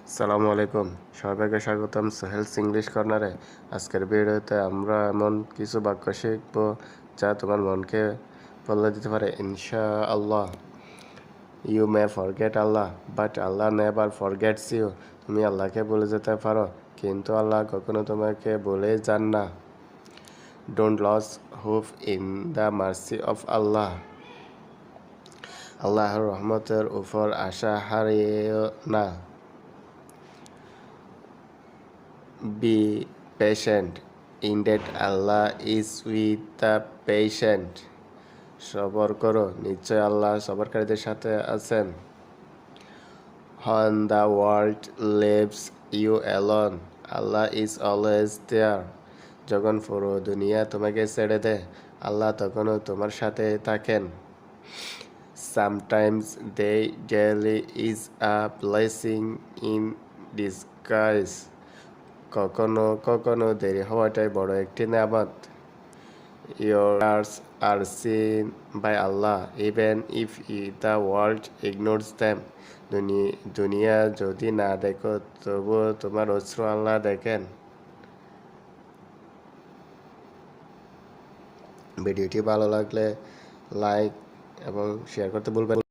আসসালামু আলাইকুম, সবাইকে স্বাগতম সোহেলস ইংলিশ কর্নারে। আজকের ভিডিওতে আমরা এমন কিছু বাক্য শিখব যা তোমার মনকে বদলে দিতে পারে ইনশাআল্লাহ। You may forget Allah but Allah never forgets you. তুমি আল্লাহকে ভুলে যেতে পারো, কিন্তু আল্লাহ কখনো তোমাকে ভুলে যান না। Don't lose hope in the mercy of Allah. আল্লাহর রহমতের উপর আশা হারিও না। Be patient. Indeed, Allah is with the patient. সবর করো, নিশ্চয় আল্লাহ সবরকারীদের সাথে আছেন। When the world leaves you alone, Allah is always there. যখন পুরো দুনিয়া তোমাকে ছেড়ে দেয়, আল্লাহ তখনও তোমার সাথে থাকেন। Sometimes they daily is a blessing in disguise. কখনো কখনো দেরি হওয়াটাই বড় একটি নেয়ামত। Your prayers are seen by Allah even if the world ignores them. দুনিয়া যদি না দেখো তবুও তোমার অশ্রু আল্লাহ দেখেন। ভিডিওটি ভালো লাগলে লাইক এবং শেয়ার করতে ভুলবেন না।